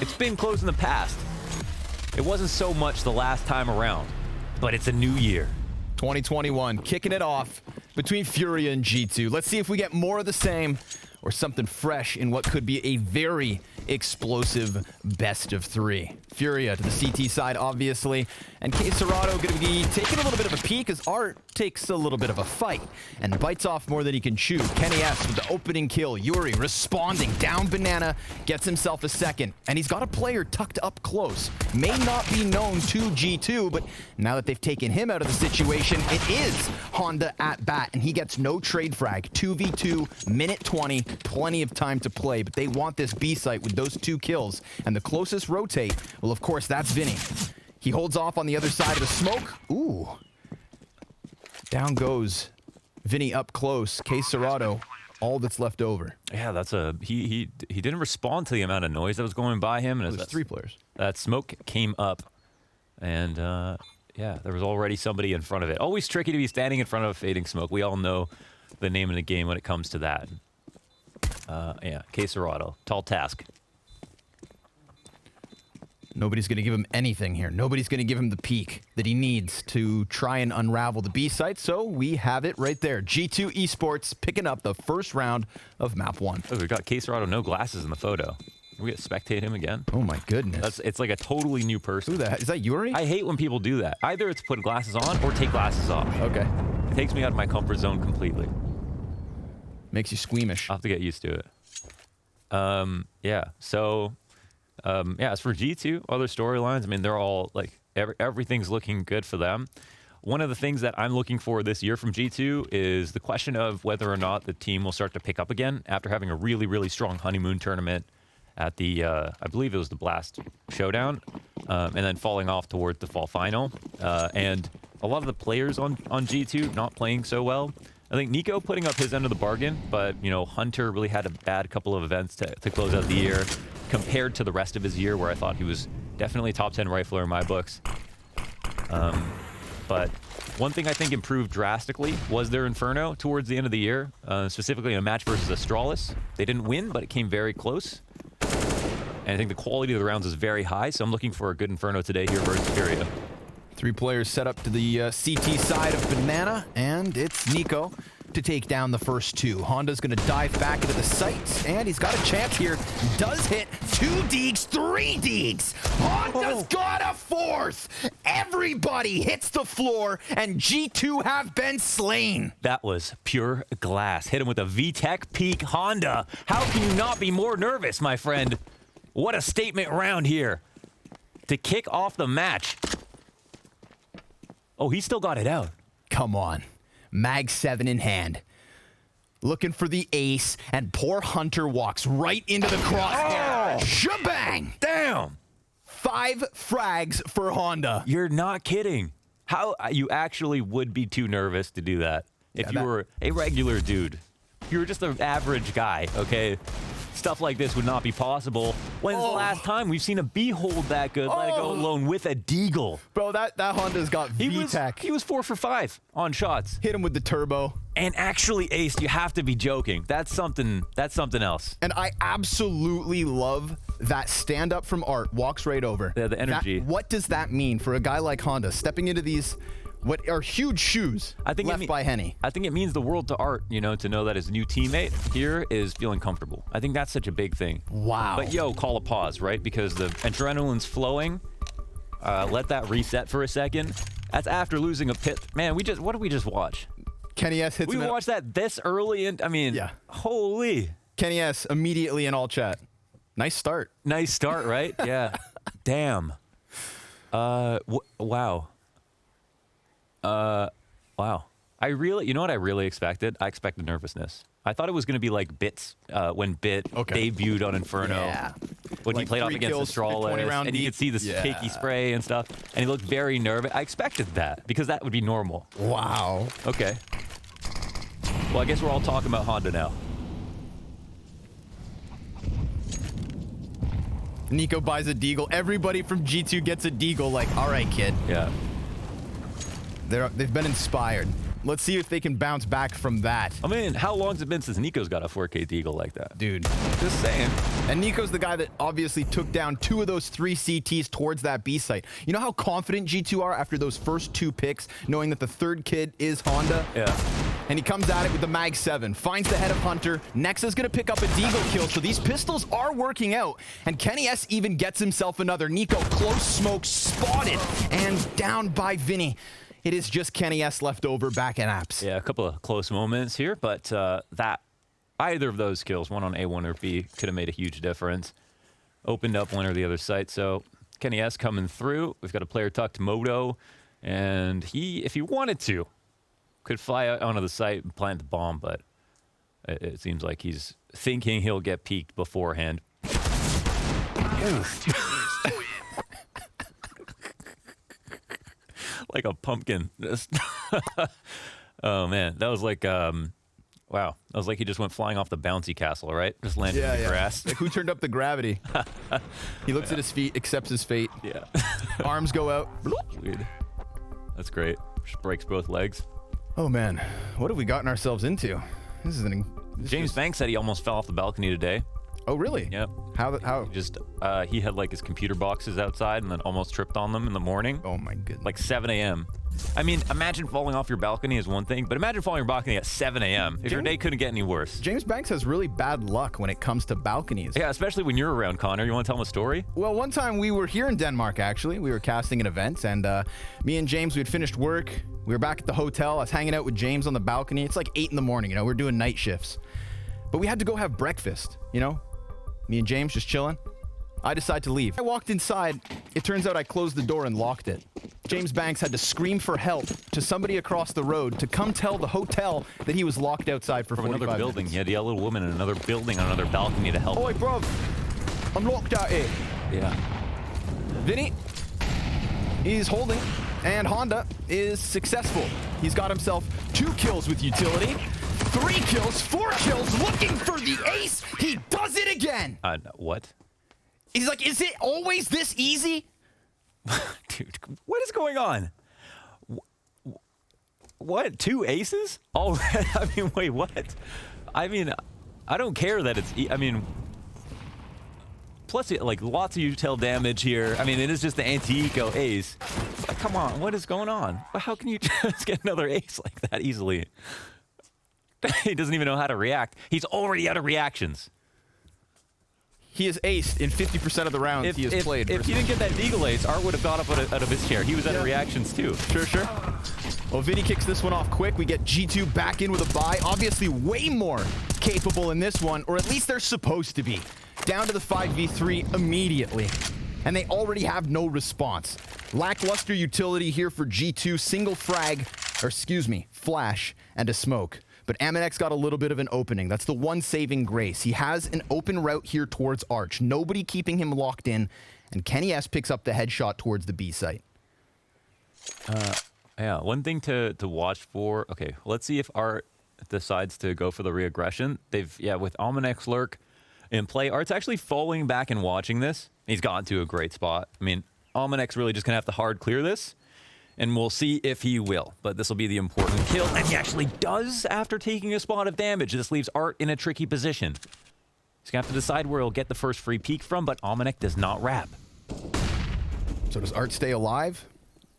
It's been close in the past. It wasn't so much the last time around, but it's a new year. 2021, kicking it off between Furia and G2. Let's see if we get more of the same or something fresh in what could be a very explosive best of three. Furia to the CT side, obviously, and Serato going to be taking a little bit of a peek as Art takes a little bit of a fight and bites off more than he can chew. Kenny S with the opening kill. Yuri responding down banana, gets himself a second, and he's got a player tucked up close. May not be known to G2, but now that they've taken him out of the situation, it is Honda at bat, and he gets no trade frag. 2v2, minute 20, plenty of time to play, but they want this B site with those 2 kills, and the closest rotate, well, of course, that's Vinny. He holds off on the other side of the smoke. Ooh. Down goes Vinny up close. Serato, all that's left over. Yeah, that's a he didn't respond to the amount of noise that was going by him, and There's 3 players. That smoke came up, and yeah, there was already somebody in front of it. Always tricky to be standing in front of a fading smoke. We all know the name of the game when it comes to that. Yeah, Serato, tall task. Nobody's going to give him anything here. Nobody's going to give him the peek that he needs to try and unravel the B site. So we have it right there. G2 Esports picking up the first round of map 1. Oh, we've got Serato, no glasses in the photo. Can we get spectate him again? Oh my goodness. It's like a totally new person. Who the heck? Is that Yuri? I hate when people do that. Either it's put glasses on or take glasses off. Okay. It takes me out of my comfort zone completely. Makes you squeamish. I'll have to get used to it. Yeah, so... yeah, as for G2, other storylines, I mean, they're all, like, everything's looking good for them. One of the things that I'm looking for this year from G2 is the question of whether or not the team will start to pick up again after having a really, really strong honeymoon tournament at the, I believe it was the Blast Showdown, and then falling off towards the fall final. And a lot of the players on G2 not playing so well. I think Nico putting up his end of the bargain, but, you know, Hunter really had a bad couple of events to close out the year compared to the rest of his year, where I thought he was definitely top 10 rifler in my books. But one thing I think improved drastically was their Inferno towards the end of the year, specifically in a match versus Astralis. They didn't win, but it came very close. And I think the quality of the rounds is very high, so I'm looking for a good Inferno today here versus Furia. 3 players set up to the CT side of Banana, and it's Nico to take down the first 2. Honda's going to dive back into the sights, and he's got a chance here. Does hit 2 deeks, 3 deeks. Honda's got a 4th. Everybody hits the floor, and G2 have been slain. That was pure glass. Hit him with a VTech peak Honda. How can you not be more nervous, my friend? What a statement round here to kick off the match. Oh, he still got it out. Come on. Mag 7 in hand. Looking for the ace, and poor Hunter walks right into the crosshair. Oh! Shebang! Damn! 5 frags for Honda. You're not kidding. How you actually would be too nervous to do that if you were a regular dude. If you were just an average guy, okay? Stuff like this would not be possible. When's the last time we've seen a B hold that good, let it go alone with a deagle? Bro, that Honda's got VTech. He was 4 for 5 on shots. Hit him with the turbo. And actually aced. You have to be joking. That's something else. And I absolutely love that stand up from Art. Walks right over. Yeah, the energy. What does that mean for a guy like Honda stepping into these what are huge shoes left by Henny? I think it means the world to Art, you know, to know that his new teammate here is feeling comfortable. I think that's such a big thing. Wow. But yo, call a pause, right? Because the adrenaline's flowing. Let that reset for a second. That's after losing a pit. Man, what did we just watch? Kenny S hits We him watched that this early, and I mean, yeah. Holy. Kenny S immediately in all chat. Nice start. Nice start, right? Yeah. Damn. Wow. Wow. You know what I really expected? I expected nervousness. I thought it was going to be like Bits when Bit debuted on Inferno. Yeah. When he played off against Astralis, and you could see the cakey spray and stuff, and he looked very nervous. I expected that, because that would be normal. Wow. Okay. Well, I guess we're all talking about Honda now. Nico buys a deagle. Everybody from G2 gets a deagle. Like, all right, kid. Yeah. They've been inspired. Let's see if they can bounce back from that. I mean, how long's it been since Nico's got a 4K Deagle like that? Dude. Just saying. And Nico's the guy that obviously took down 2 of those 3 CTs towards that B site. You know how confident G2 are after those first 2 picks, knowing that the third kid is Honda? Yeah. And he comes at it with the Mag 7, finds the head of Hunter. Nexa's gonna pick up a Deagle kill, so these pistols are working out. And Kenny S even gets himself another. Nico, close smoke, spotted, and down by Vinny. It is just Kenny S left over back in apps. Yeah, a couple of close moments here, but that either of those kills, one on A1 or B, could have made a huge difference. Opened up one or the other site. So Kenny S coming through. We've got a player tucked Moto, and he, if he wanted to, could fly out onto the site and plant the bomb, but it seems like he's thinking he'll get peeked beforehand. Like a pumpkin. Oh man, that was like wow, that was like he just went flying off the bouncy castle, right? Just landed in the grass. Like, who turned up the gravity? He looks at his feet, accepts his fate. Yeah. Arms go out. Weird. That's great. Just breaks both legs. Oh man, what have we gotten ourselves into? This is James Banks said he almost fell off the balcony today. Oh really? Yep. How? Just he had like his computer boxes outside and then almost tripped on them in the morning. Oh my goodness. Like 7 a.m. I mean, imagine falling off your balcony is one thing, but imagine falling off your balcony at 7 a.m. If your day couldn't get any worse. James Banks has really bad luck when it comes to balconies. Yeah, especially when you're around, Connor. You want to tell him a story? Well, one time we were here in Denmark, actually. We were casting an event, and me and James, we had finished work. We were back at the hotel. I was hanging out with James on the balcony. It's like 8 in the morning, you know, we're doing night shifts. But we had to go have breakfast, you know? Me and James just chilling. I decide to leave. I walked inside. It turns out I closed the door and locked it. James Banks had to scream for help to somebody across the road to come tell the hotel that he was locked outside for 45 another building. minutes. He had the little woman in another building on another balcony to help. Oi, bruv. I'm locked out here. Yeah. Vinny, he's holding, and Honda is successful. He's got himself 2 kills with utility, 3 kills, 4 kills, looking for the ace. He does it again. What? He's like, is it always this easy? Dude, what is going on? What? 2 aces? Oh, I mean, wait, what? I mean, I don't care that it's... I mean... Plus, like, lots of util damage here. I mean, it is just the anti-eco ace. Like, come on, what is going on? How can you just get another ace like that easily? He doesn't even know how to react. He's already out of reactions. He is aced in 50% of the rounds he has played. If he didn't get that Deagle ace, Art would have got up out of his chair. He was out of reactions too. Sure. Well, Vinny kicks this one off quick. We get G2 back in with a bye. Obviously way more capable in this one, or at least they're supposed to be. Down to the 5v3 immediately. And they already have no response. Lackluster utility here for G2. Single frag, or excuse me, flash and a smoke. But Aminex got a little bit of an opening. That's the one saving grace. He has an open route here towards Arch. Nobody keeping him locked in. And Kenny S picks up the headshot towards the B site. Yeah, one thing to watch for. Okay, let's see if Art decides to go for the reaggression. With Aminex lurk in play, Art's actually falling back and watching this. He's gotten to a great spot. I mean, Aminex really just gonna have to hard clear this. And we'll see if he will. But this will be the important kill. And he actually does after taking a spot of damage. This leaves Art in a tricky position. He's going to have to decide where he'll get the first free peek from, but Almanac does not wrap. So does Art stay alive?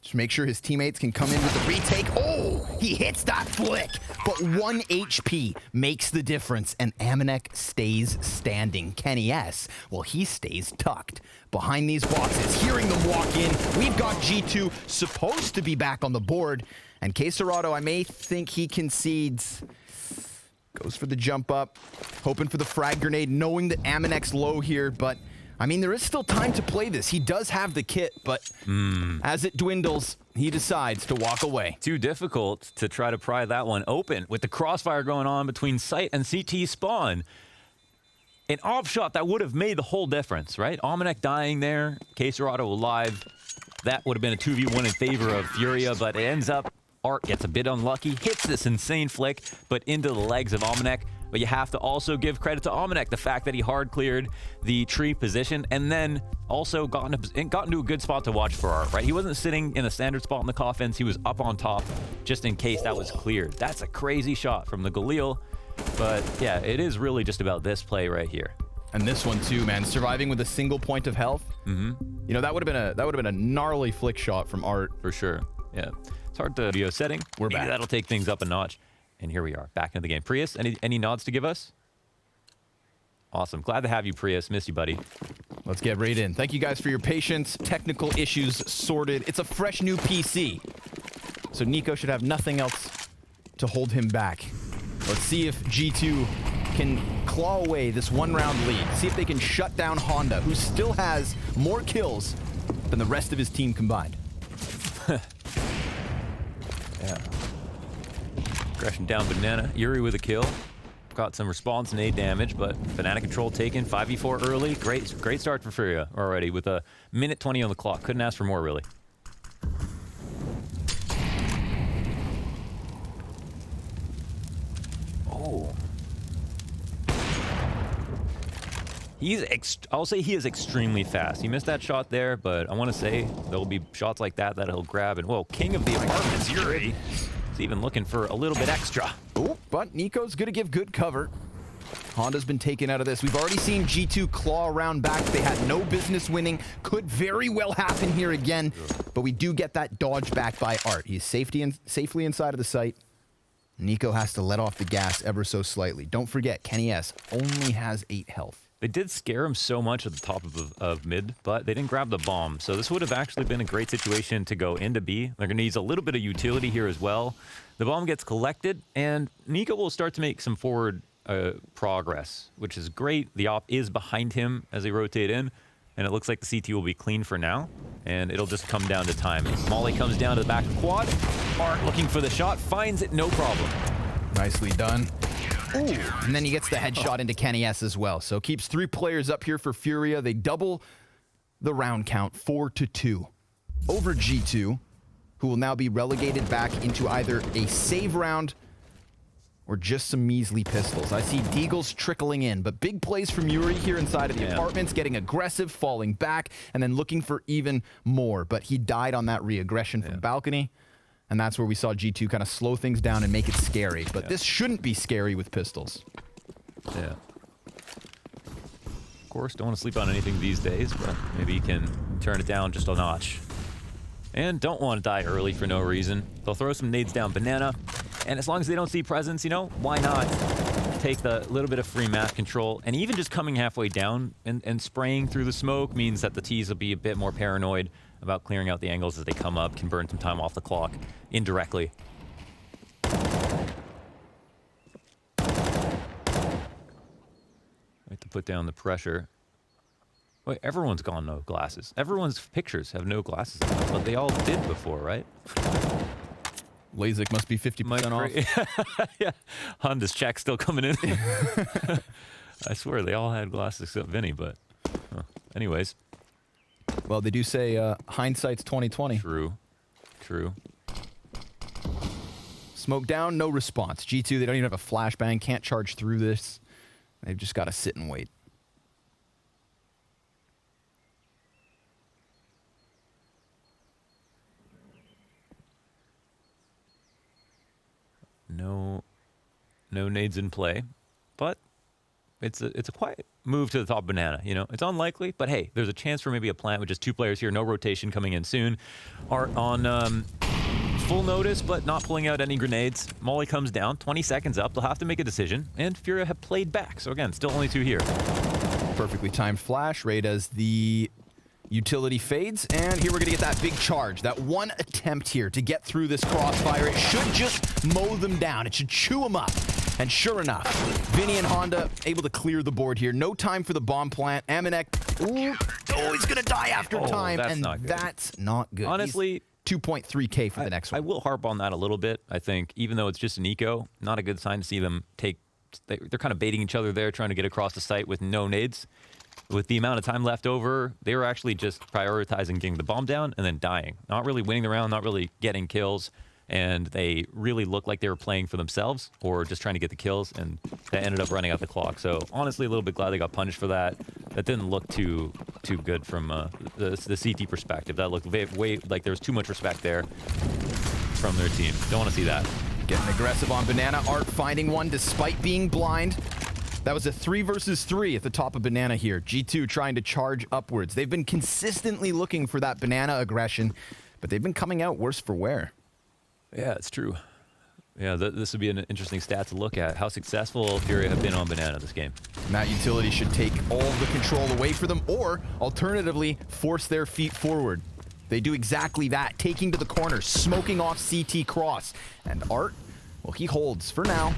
Just make sure his teammates can come in with the retake. Oh, he hits that flick. But 1 HP makes the difference, and Aminek stays standing. Kenny S, well, he stays tucked behind these boxes, hearing them walk in. We've got G2 supposed to be back on the board, and Quesarado, I may think he concedes. Goes for the jump up, hoping for the frag grenade, knowing that Aminek's low here, but I mean, there is still time to play this. He does have the kit, but as it dwindles, he decides to walk away. Too difficult to try to pry that one open with the crossfire going on between site and CT spawn. An off shot that would have made the whole difference, right? Almanac dying there, Quesarado alive. That would have been a 2v1 in favor of Furia, but it ends up Art gets a bit unlucky, hits this insane flick, but into the legs of Almanac. But you have to also give credit to Almanac, the fact that he hard cleared the tree position and then also got into a good spot to watch for Art, right? He wasn't sitting in a standard spot in the coffins. He was up on top just in case that was cleared. That's a crazy shot from the Galil. But yeah, it is really just about this play right here. And this one too, man, surviving with a single point of health. You know, that would have been a gnarly flick shot from Art. For sure. Yeah. It's hard to video setting. We're Maybe back. that'll take things up a notch. And here we are, back into the game. Prius, any nods to give us? Awesome. Glad to have you, Prius. Miss you, buddy. Let's get right in. Thank you guys for your patience. Technical issues sorted. It's a fresh new PC. So Nico should have nothing else to hold him back. Let's see if G2 can claw away this one-round lead. See if they can shut down Honda, who still has more kills than the rest of his team combined. Yeah. Aggression down Banana. Yuri with a kill. Got some response and nade damage, but Banana control taken. 5v4 early. Great start for Furia already with a minute 20 on the clock. Couldn't ask for more, really. Oh. I'll say he is extremely fast. He missed that shot there, but I want to say there'll be shots like that he'll grab. And whoa, king of the apartments, Yuri. He's even looking for a little bit extra. Oh, but Nico's going to give good cover. Honda's been taken out of this. We've already seen G2 claw around back. They had no business winning. Could very well happen here again, but we do get that dodge back by Art. He's safely inside of the site. Nico has to let off the gas ever so slightly. Don't forget, Kenny S only has 8 health. They did scare him so much at the top of mid, but they didn't grab the bomb. So this would have actually been a great situation to go into B. They're going to use a little bit of utility here as well. The bomb gets collected, and Nico will start to make some forward progress, which is great. The op is behind him as they rotate in, and it looks like the CT will be clean for now, and it'll just come down to time. Molly comes down to the back of quad. Art looking for the shot, finds it, no problem. Nicely done. Ooh, and then he gets the headshot into Kenny S as well. So keeps 3 players up here for Furia. They double the round count, 4-2 over G2, who will now be relegated back into either a save round or just some measly pistols. I see Deagles trickling in, but big plays from Yuri here inside of the apartments, getting aggressive, falling back, and then looking for even more. But he died on that re-aggression from balcony. And that's where we saw G2 kind of slow things down and make it scary. But this shouldn't be scary with pistols. Yeah. Of course, don't want to sleep on anything these days, but maybe you can turn it down just a notch. And don't want to die early for no reason. They'll throw some nades down Banana. And as long as they don't see presence, you know, why not take the little bit of free map control? And even just coming halfway down and spraying through the smoke means that the T's will be a bit more paranoid about clearing out the angles as they come up, can burn some time off the clock indirectly. Like to put down the pressure. Wait, everyone's gone no glasses. Everyone's pictures have no glasses, but they all did before, right? LASIK must be 50% off. Yeah, Honda's check still coming in. I swear they all had glasses except Vinny, but anyways. Well, they do say hindsight's 20/20. True. Smoke down, no response. G2, they don't even have a flashbang, can't charge through this. They've just got to sit and wait. No nades in play, but it's a quiet move to the top of Banana. You know, it's unlikely, but hey, there's a chance for maybe a plant with just 2 players here. No rotation coming in soon. Art on full notice, but not pulling out any grenades. Molly comes down, 20 seconds up. They'll have to make a decision, and Furia have played back. So again, still only 2 here. Perfectly timed flash right as the utility fades, and here we're gonna get that big charge. That one attempt here to get through this crossfire. It should just mow them down. It should chew them up. And sure enough, Vinny and Honda able to clear the board here. No time for the bomb plant. Amanek, he's gonna die after time, that's and not good. that's not good. Honestly, 2.3K for the next one. I will harp on that a little bit. I think even though it's just an eco, not a good sign to see them take. They're kind of baiting each other there, trying to get across the site with no nades. With the amount of time left over, they were actually just prioritizing getting the bomb down and then dying. Not really winning the round, not really getting kills. and they really looked like they were playing for themselves or just trying to get the kills, and that ended up running out the clock. So honestly, a little bit glad they got punished for that. That didn't look too good from the CT perspective. That looked way like there was too much respect there from their team. Don't want to see that. Getting aggressive on Banana. Art finding one despite being blind. That was a 3 versus 3 at the top of Banana here. G2 trying to charge upwards. They've been consistently looking for that Banana aggression, but they've been coming out worse for wear. Yeah, it's true. Yeah, this would be an interesting stat to look at. How successful Furia have been on Banana this game. And that utility should take all of the control away for them, or alternatively, force their feet forward. They do exactly that, taking to the corner, smoking off CT cross. And Art, well, he holds for now,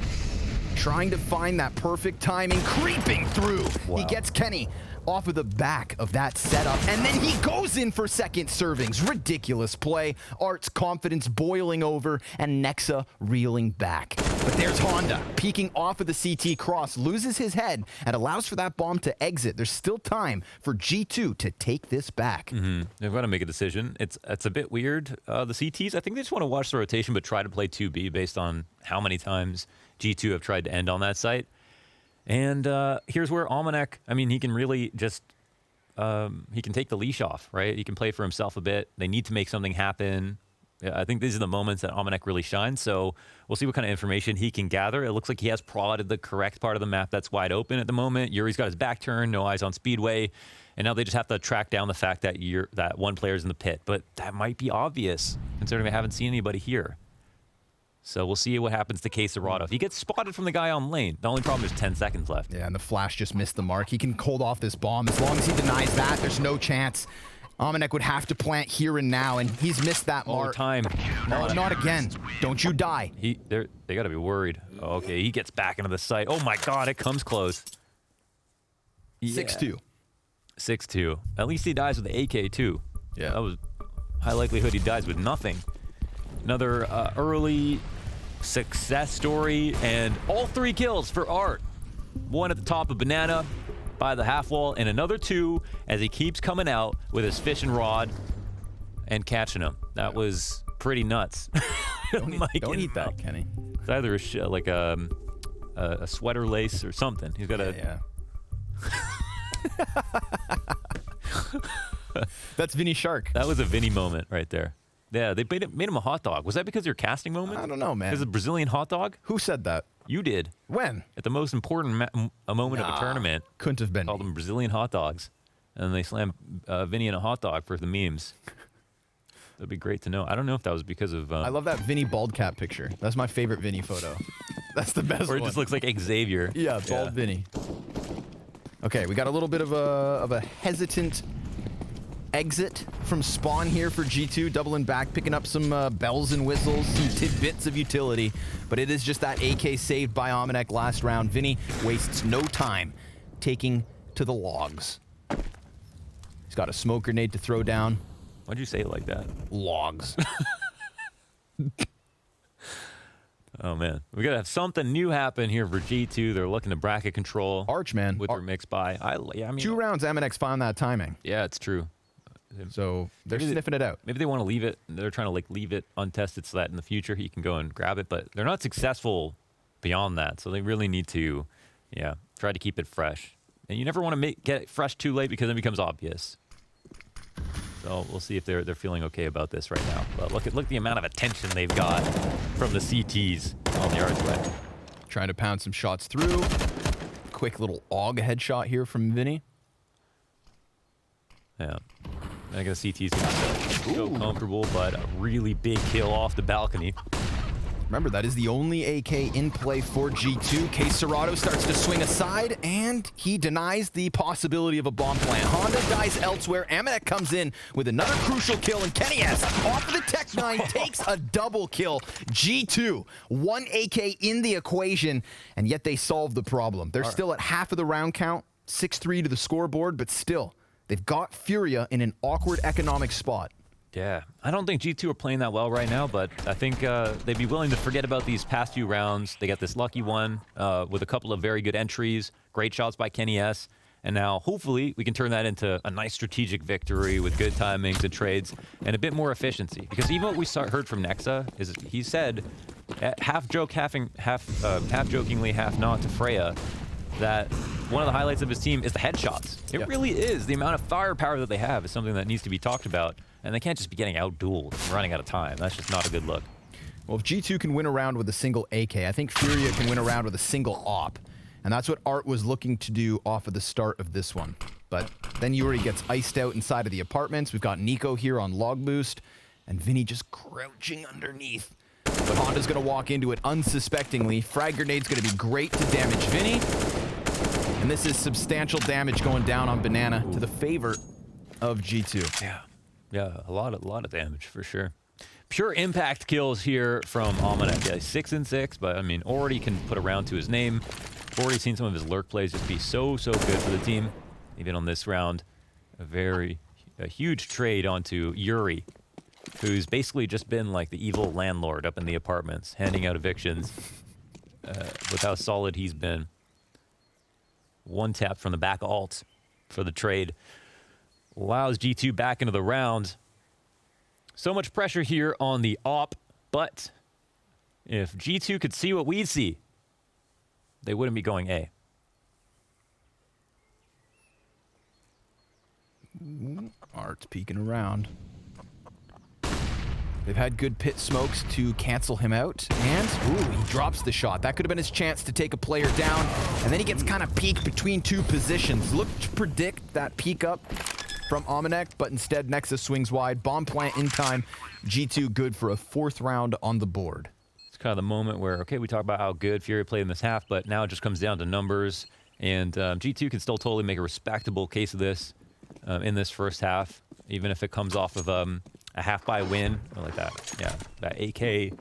trying to find that perfect timing, creeping through. Wow. He gets Kenny off of the back of that setup, and then he goes in for second servings. Ridiculous play. Art's confidence boiling over, and Nexa reeling back. But there's Honda, peeking off of the CT cross, loses his head, and allows for that bomb to exit. There's still time for G2 to take this back. They've got to make a decision. It's a bit weird. The CTs, I think they just want to watch the rotation, but try to play 2B based on how many times G2 have tried to end on that site. And here's where Almanac, I mean, he can really just, he can take the leash off, right? He can play for himself a bit. They need to make something happen. Yeah, I think these are the moments that Almanac really shines. So we'll see what kind of information he can gather. It looks like he has prodded the correct part of the map that's wide open at the moment. Yuri's got his back turned, no eyes on Speedway. And now they just have to track down the fact that that one player's in the pit. But that might be obvious, considering we haven't seen anybody here. So we'll see what happens to Quesarado. He gets spotted from the guy on lane. The only problem is 10 seconds left. Yeah, and the flash just missed the mark. He can hold off this bomb. As long as he denies that, there's no chance. Almanac would have to plant here and now, and he's missed that mark. Time. No, not again. Don't you die. They got to be worried. Okay, he gets back into the site. Oh my God, it comes close. Yeah. 6-2. 6-2. At least he dies with the AK too. Yeah. That was high likelihood he dies with nothing. Another early success story, and all 3 kills for Art. One at the top of Banana by the half wall, and another 2 as he keeps coming out with his fishing rod and catching them. That was pretty nuts. Don't eat that, Kenny. It's either a sweater lace or something. He's got Yeah. That's Vinny Shark. That was a Vinny moment right there. Yeah, they made him a hot dog. Was that because of your casting moment? I don't know, man. Because of Brazilian hot dog? Who said that? You did. When? At the most important moment of a tournament. Couldn't have been. Called them Brazilian hot dogs. And they slammed Vinny in a hot dog for the memes. That'd be great to know. I don't know if that was because of... I love that Vinny bald cap picture. That's my favorite Vinny photo. That's the best Or one. it just looks like Xavier. Yeah, bald Vinny. Okay, we got a little bit of a hesitant exit from spawn here for G2, doubling back, picking up some bells and whistles, some tidbits of utility, but it is just that AK saved by Almanac last round. Vinny wastes no time taking to the logs. He's got a smoke grenade to throw down. Why'd you say it like that? Logs. Oh, man. We got to have something new happen here for G2. They're looking to bracket control. Archman. With their mix buy. I mean, 2 rounds, Almanac's found that timing. Yeah, it's true. So they're sniffing it out. Maybe they want to leave it. They're trying to leave it untested so that in the future he can go and grab it. But they're not successful beyond that. So they really need to, try to keep it fresh. And you never want to get it fresh too late because it becomes obvious. So we'll see if they're feeling okay about this right now. But look at the amount of attention they've got from the CTs on the archway. Trying to pound some shots through. Quick little AUG headshot here from Vinny. Yeah. I guess CT's gonna be so comfortable, but a really big kill off the balcony. Remember, that is the only AK in play for G2. Quesarado starts to swing aside, and he denies the possibility of a bomb plant. Honda dies elsewhere. Amanek comes in with another crucial kill, and Kenny S, off of the Tech 9, takes a double kill. G2, 1 AK in the equation, and yet they solve the problem. They're still at half of the round count, 6-3 to the scoreboard, but still, they've got Furia in an awkward economic spot. Yeah, I don't think G2 are playing that well right now, but I think they'd be willing to forget about these past few rounds. They got this lucky one with a couple of very good entries, great shots by Kenny S, And now, hopefully, we can turn that into a nice strategic victory with good timings and trades and a bit more efficiency. Because even what we heard from Nexa is he said, half jokingly, half not to Freya, that one of the highlights of his team is the headshots. It really is. The amount of firepower that they have is something that needs to be talked about. And they can't just be getting out-dueled and running out of time. That's just not a good look. Well, if G2 can win a round with a single AK, I think Furia can win a round with a single op. And that's what Art was looking to do off of the start of this one. But then Yuri gets iced out inside of the apartments. We've got Nico here on log boost, and Vinny just crouching underneath. But Honda's going to walk into it unsuspectingly. Frag grenade's going to be great to damage Vinny. And this is substantial damage going down on Banana to the favor of G2. Yeah, a lot of damage for sure. Pure impact kills here from Almanac. Yeah, 6 and 6, but I mean, already can put a round to his name. Already seen some of his lurk plays just be so good for the team. Even on this round, a huge trade onto Yuri, who's basically just been like the evil landlord up in the apartments, handing out evictions with how solid he's been. One tap from the back alt for the trade. Allows G2 back into the round. So much pressure here on the op, but if G2 could see what we see, they wouldn't be going A. Art's peeking around. They've had good pit smokes to cancel him out, and he drops the shot. That could have been his chance to take a player down, and then he gets kind of peeked between two positions. Look to predict that peek up from Almanac, but instead Nexus swings wide. Bomb plant in time. G2 good for a 4th round on the board. It's kind of the moment where, okay, we talk about how good Furia played in this half, but now it just comes down to numbers, and G2 can still totally make a respectable case of this in this first half, even if it comes off of a half-by win, or like that. Yeah, that AK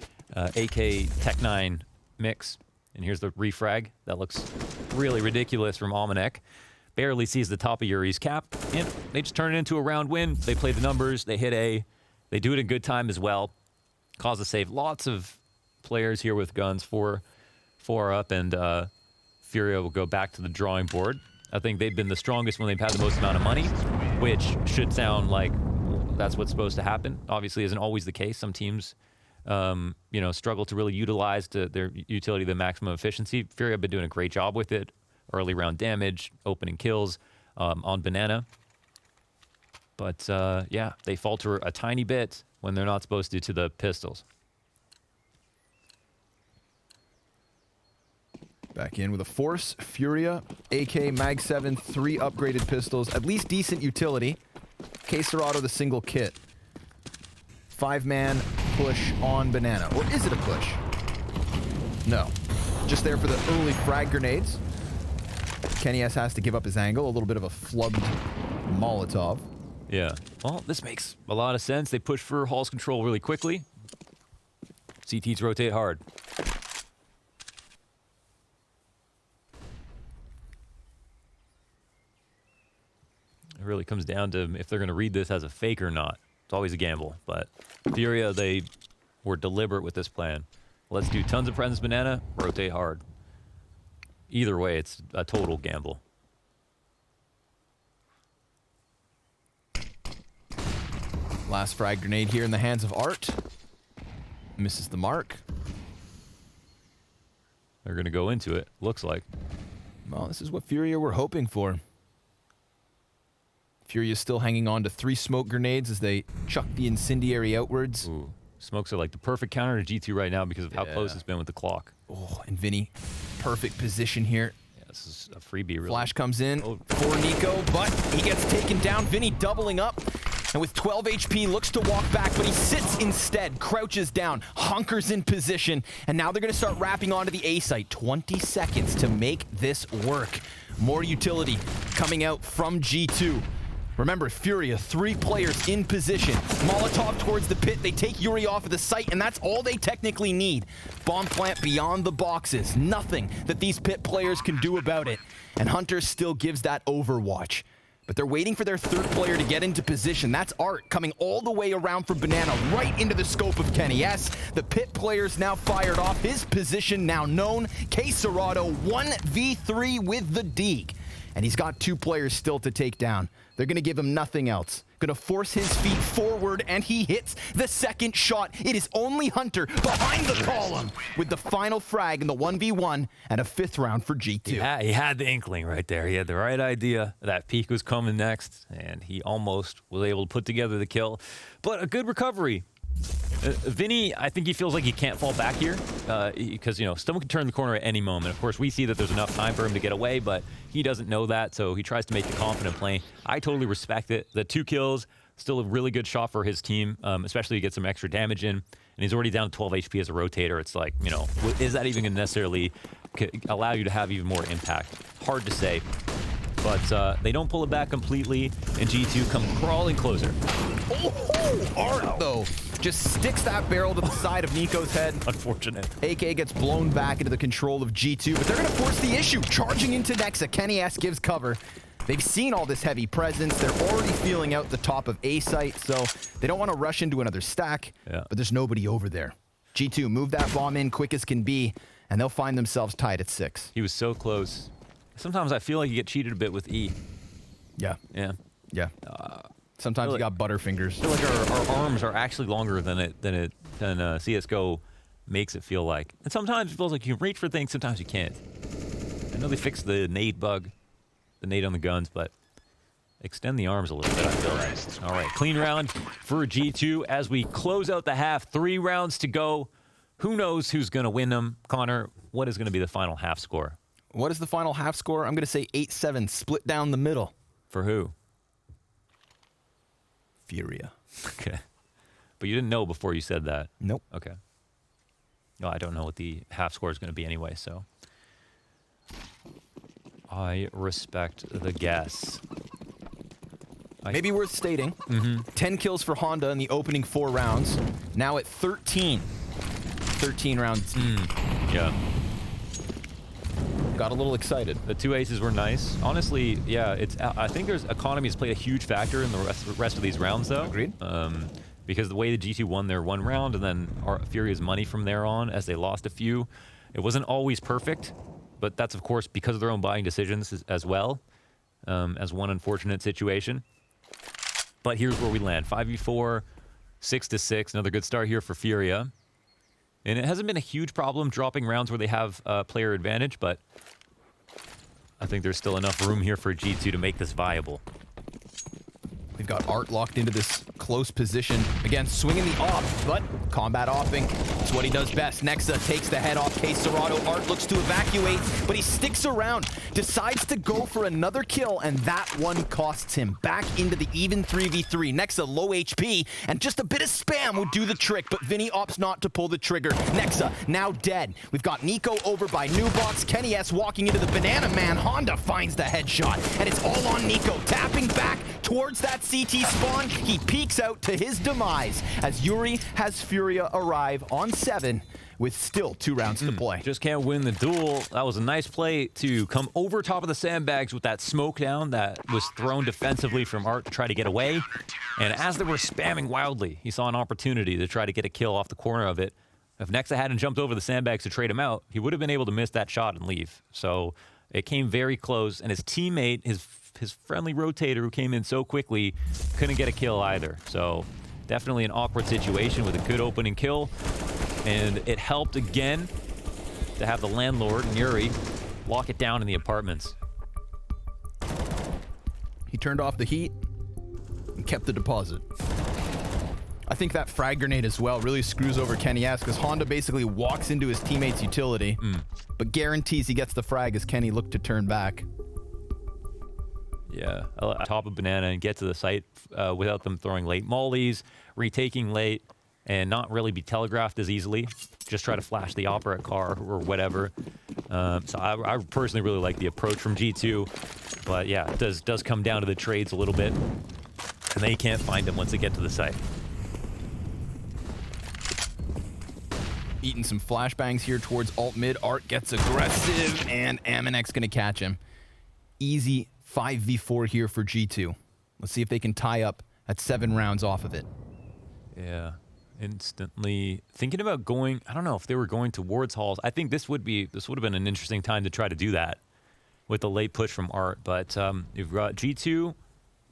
Tech 9 mix. And here's the refrag. That looks really ridiculous from Almanac. Barely sees the top of Yuri's cap, and they just turn it into a round win. They play the numbers, they hit A, they do it in good time as well. Cause a save. Lots of players here with guns, four up, and Furia will go back to the drawing board. I think they've been the strongest when they've had the most amount of money, which should sound like that's what's supposed to happen. Obviously, isn't always the case. Some teams, struggle to really utilize their utility to the maximum efficiency. Furia have been doing a great job with it. Early round damage, opening kills on Banana. But, yeah, they falter a tiny bit when they're not supposed to the pistols. Back in with a force. Furia, AK, Mag 7, 3 upgraded pistols. At least decent utility. Queserado, the single kit. 5-man push on Banana. Or is it a push? No. Just there for the early frag grenades. Kenny S has to give up his angle. A little bit of a flubbed Molotov. Yeah. Well, this makes a lot of sense. They push for Hall's control really quickly. CTs rotate hard. It really comes down to if they're going to read this as a fake or not. It's always a gamble, but Furia, they were deliberate with this plan. Let's do tons of presence Banana, rotate hard. Either way, it's a total gamble. Last frag grenade here in the hands of Art. Misses the mark. They're going to go into it, looks like. Well, this is what Furia were hoping for. Furia's still hanging on to 3 smoke grenades as they chuck the incendiary outwards. Ooh, smokes are like the perfect counter to G2 right now because of how close it's been with the clock. Oh, and Vinny, perfect position here. Yeah, this is a freebie, really. Flash comes in for Nico, but he gets taken down. Vinny doubling up, and with 12 HP, looks to walk back, but he sits instead, crouches down, hunkers in position, and now they're going to start wrapping onto the A site. 20 seconds to make this work. More utility coming out from G2. Remember, Furia, 3 players in position. Molotov towards the pit. They take Yuri off of the site, and that's all they technically need. Bomb plant beyond the boxes. Nothing that these pit players can do about it. And Hunter still gives that overwatch. But they're waiting for their 3rd player to get into position. That's Art coming all the way around from Banana, right into the scope of Kenny S. The pit player's now fired off. His position now known. Queserado 1v3 with the Deeg. and he's got 2 players still to take down. They're going to give him nothing else. Going to force his feet forward, and he hits the second shot. It is only Hunter behind the column with the final frag in the 1v1 and a 5th round for G2. Yeah, he had the inkling right there. He had the right idea that peak was coming next, and he almost was able to put together the kill. But a good recovery. Vinny, I think he feels like he can't fall back here because, you know, someone can turn the corner at any moment. Of course, we see that there's enough time for him to get away, but he doesn't know that, so he tries to make the confident play. I totally respect it. The 2 kills, still a really good shot for his team, especially to get some extra damage in. And he's already down to 12 HP as a rotator. It's like, you know, is that even going to necessarily allow you to have even more impact? Hard to say. But they don't pull it back completely, and G2 come crawling closer. Oh, Art, though, just sticks that barrel to the side of Nico's head. Unfortunate. AK gets blown back into the control of G2, but they're going to force the issue. Charging into Nexa, Kenny S gives cover. They've seen all this heavy presence. They're already feeling out the top of A site, so they don't want to rush into another stack, but there's nobody over there. G2 move that bomb in quick as can be, and they'll find themselves tied at 6. He was so close. Sometimes I feel like you get cheated a bit with E. Yeah. Yeah. Yeah. Sometimes you got butterfingers. I feel like our arms are actually longer than CSGO makes it feel like. And sometimes it feels like you can reach for things, sometimes you can't. I know they fixed the nade bug, the nade on the guns, but extend the arms a little bit, I feel like. All right, clean round for G2 as we close out the half. 3 rounds to go. Who knows who's going to win them? Connor, what is going to be the final half score? What is the final half score? I'm going to say 8-7, split down the middle. For who? Furia. Okay. But you didn't know before you said that? Nope. Okay. No, I don't know what the half score is going to be anyway, so I respect the guess. Maybe worth stating, 10 kills for Honda in the opening 4 rounds. Now at 13. 13 rounds. Yeah. Got a little excited. The 2 aces were nice. Honestly, yeah, I think there's economy has played a huge factor in the rest of these rounds, though. Agreed. Because the way the G2 won their 1 round and then Furia's money from there on, as they lost a few, it wasn't always perfect, but that's, of course, because of their own buying decisions as well, as one unfortunate situation. But here's where we land. 5v4, 6-6. Another good start here for Furia. And it hasn't been a huge problem dropping rounds where they have player advantage, but I think there's still enough room here for G2 to make this viable. We've got Art locked into this close position. Again, swinging the off, but combat offing. It's what he does best. Nexa takes the head off Case Serato. Art looks to evacuate, but he sticks around, decides to go for another kill, and that one costs him. Back into the even 3v3. Nexa low HP, and just a bit of spam will do the trick, but Vinny opts not to pull the trigger. Nexa now dead. We've got Nico over by Newbox. Kenny S walking into the Banana Man. Honda finds the headshot, and it's all on Nico. Tapping back towards that CT spawn, he peeks out to his demise as Yuri has Furia arrive on 7 with still 2 rounds to play. Just can't win the duel. That was a nice play to come over top of the sandbags with that smoke down that was thrown defensively from Art to try to get away. And as they were spamming wildly, he saw an opportunity to try to get a kill off the corner of it. If Nexa hadn't jumped over the sandbags to trade him out, he would have been able to miss that shot and leave. So it came very close, and his teammate, his friendly rotator who came in so quickly, couldn't get a kill either. So definitely an awkward situation with a good opening kill. And it helped again to have the landlord, Yuri, lock it down in the apartments. He turned off the heat and kept the deposit. I think that frag grenade as well really screws over Kenny S because Honda basically walks into his teammate's utility, but guarantees he gets the frag as Kenny looked to turn back. Yeah, top of Banana and get to the site without them throwing late mollies, retaking late, and not really be telegraphed as easily. Just try to flash the opera car or whatever. So I personally really like the approach from G2. But yeah, it does come down to the trades a little bit. And they can't find them once they get to the site. Eating some flashbangs here towards alt mid. Art gets aggressive, and Aminek's going to catch him. Easy 5v4 here for G2. Let's see if they can tie up at 7 rounds off of it. Yeah. Instantly thinking about going, I don't know if they were going towards halls. I think this would have been an interesting time to try to do that. with the late push from Art. But you've got G2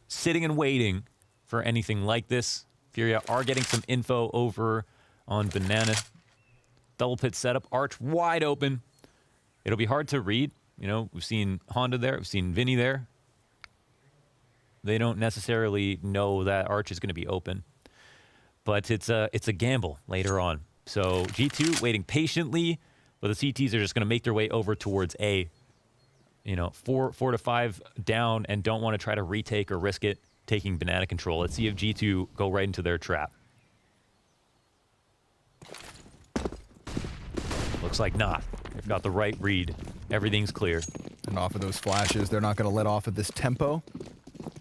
sitting and waiting for anything like this. Furia are getting some info over on Banana. Double pit setup. Arch wide open. It'll be hard to read. You know, we've seen Honda there. We've seen Vinny there. They don't necessarily know that Arch is going to be open. But it's a gamble later on. So G2 waiting patiently, but the CTs are just going to make their way over towards A. You know, 4 to 5 down and don't want to try to retake or risk it taking Banana control. Let's see if G2 go right into their trap. Looks like not. They've got the right read. Everything's clear. And off of those flashes, they're not going to let off at this tempo.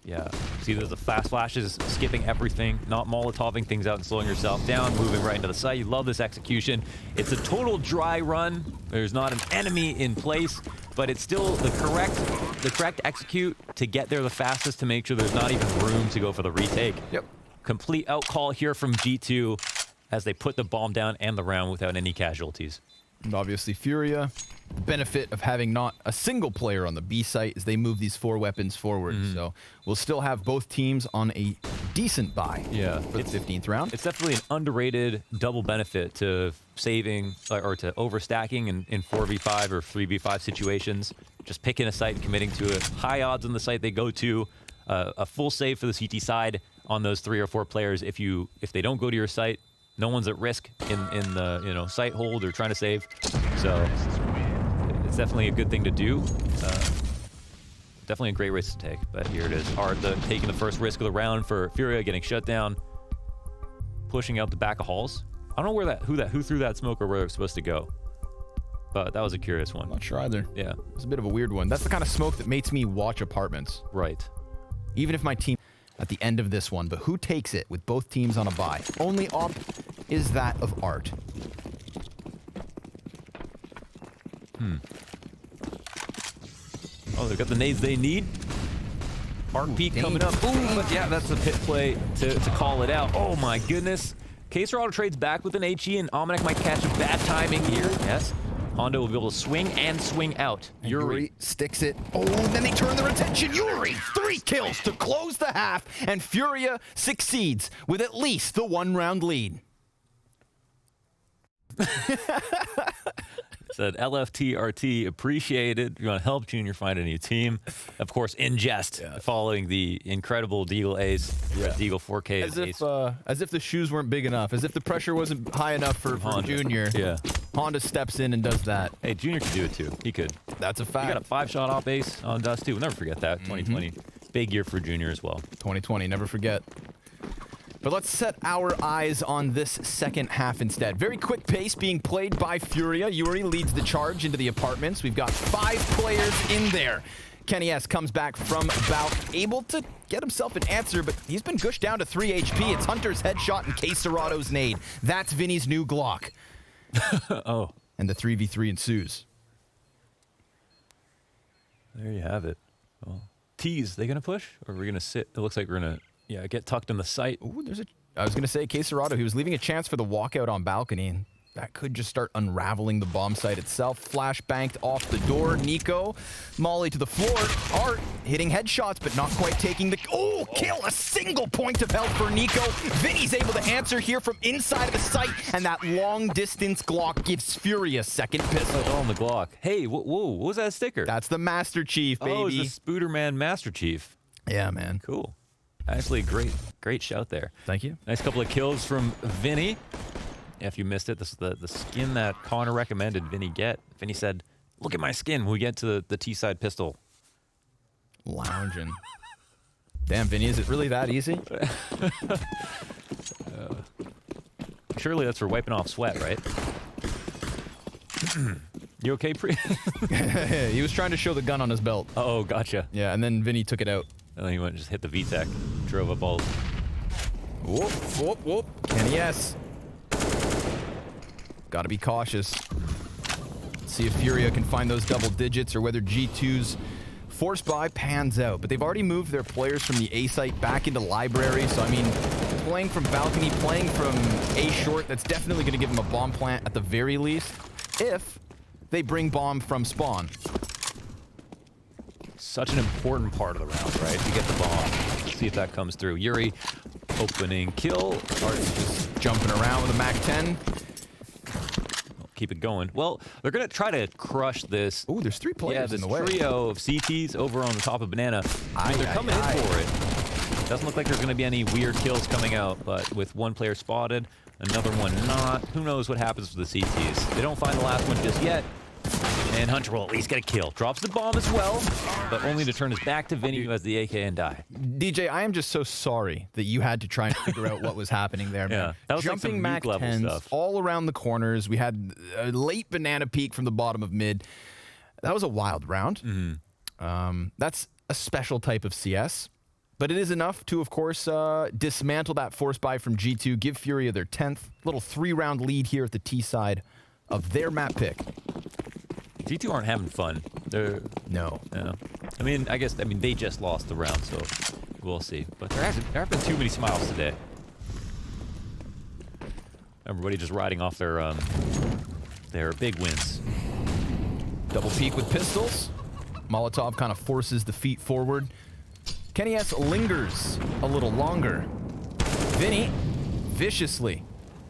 Yeah. See, there's the fast flashes, skipping everything, not Molotoving things out and slowing yourself down, moving right into the site. You love this execution. It's a total dry run. There's not an enemy in place, but it's still the correct execute to get there the fastest to make sure there's not even room to go for the retake. Yep. Complete outcall here from G2 as they put the bomb down and the round without any casualties. And obviously Furia, the benefit of having not a single player on the B site is they move these 4 weapons forward. So we'll still have both teams on a decent buy for the 15th round. It's definitely an underrated double benefit to saving or to overstacking in 4v5 or 3v5 situations. Just picking a site and committing to it. High odds on the site they go to. A full save for the CT side on those 3 or 4 players. If they don't go to your site, no one's at risk in the site hold or trying to save. So it's definitely a good thing to do. Definitely a great risk to take. But here it is. Art taking the first risk of the round for Furia, getting shut down, pushing out the back of halls. I don't know who threw that smoke or where it was supposed to go. But that was a curious one. Not sure either. Yeah. It's a bit of a weird one. That's the kind of smoke that makes me watch apartments. Right. Even if my team at the end of this one, but who takes it with both teams on a bye? Only op is that of Art. Oh, they've got the nades they need. Art Peak coming up. Ooh, but yeah, that's a pit play to call it out. Oh my goodness. Kaser auto trades back with an HE, and Almanac might catch bad timing here. Yes. Honda will be able to swing and swing out. Yuri sticks it. Oh, then they turn their attention. Yuri, 3 kills to close the half, and Furia succeeds with at least the 1-round lead. Said LFTRT appreciated. You want to help Junior find a new team. Of course, in jest, following the incredible Deagle Ace, Deagle 4K. As if the shoes weren't big enough, as if the pressure wasn't high enough for Junior. Yeah. Honda steps in and does that. Hey, Junior could do it too. He could. That's a fact. He got a 5-shot op ace on Dust too. We'll never forget that. 2020. Big year for Junior as well. 2020, never forget. But let's set our eyes on this second half instead. Very quick pace being played by Furia. Yuri leads the charge into the apartments. We've got 5 players in there. Kenny S comes back from Balk, able to get himself an answer, but he's been gushed down to 3 HP. It's Hunter's headshot and Caserato's nade. That's Vinny's new Glock. Oh. And the 3v3 ensues. There you have it. Well, tease, they going to push? Or are we going to sit? It looks like we're going to... Yeah, get tucked in the site. Ooh, I was going to say, Caserato, he was leaving a chance for the walkout on balcony, and that could just start unraveling the bomb site itself. Flash banked off the door. Nico, Molly to the floor. Art hitting headshots, but not quite taking the... Oh, kill! A single point of health for Nico. Vinny's able to answer here from inside of the site, and that long-distance Glock gives Fury a second pistol. Oh, on the Glock. Hey, whoa, what was that sticker? That's the Master Chief, baby. Oh, it's the Spooderman Master Chief. Yeah, man. Cool. Actually, great shout there. Thank you. Nice couple of kills from Vinny. If you missed it, this is the skin that Connor recommended Vinny get. Vinny said, look at my skin when we get to the T-side pistol. Lounging. Damn, Vinny, is it really that easy? Surely that's for wiping off sweat, right? You okay, Pre? He was trying to show the gun on his belt. Oh, gotcha. Yeah, and then Vinny took it out. And then he went and just hit the VTEC, drove up all... Whoop, whoop, whoop. And yes. Gotta be cautious. See if Furia can find those double digits or whether G2's force buy pans out. But they've already moved their players from the A site back into library. So, I mean, playing from balcony, playing from A short, that's definitely going to give them a bomb plant at the very least. If they bring bomb from spawn. such an important part of the round, right? To get the bomb. See if that comes through. Yuri, opening kill. Art just jumping around with a MAC-10. Keep it going. Well, they're going to try to crush this. Ooh, there's 3 players in the way. This trio of CTs over on the top of Banana. I mean, they're coming in for it. Doesn't look like there's going to be any weird kills coming out, but with one player spotted, another one not, who knows what happens with the CTs. They don't find the last one just yet, and Hunter will at least get a kill. Drops the bomb as well, but only to turn his back to Vinny, who has the AK and die. DJ, I am just so sorry that you had to try and figure out what was happening there, man. Yeah, that was Jumping like some nuke level MAC-10s stuff. all around the corners. We had a late banana peek from the bottom of mid. That was a wild round. That's a special type of CS. But it is enough to, of course, dismantle that force buy from G2, give Furia their 10th. Little 3-round lead here at the T side of their map pick. G2 aren't having fun. They're No. yeah. I mean, they just lost the round, so we'll see. But there haven't been too many smiles today. Everybody just riding off their big wins. Double peek with pistols. Molotov kind of forces the feet forward. Kenny S lingers a little longer. Vinny viciously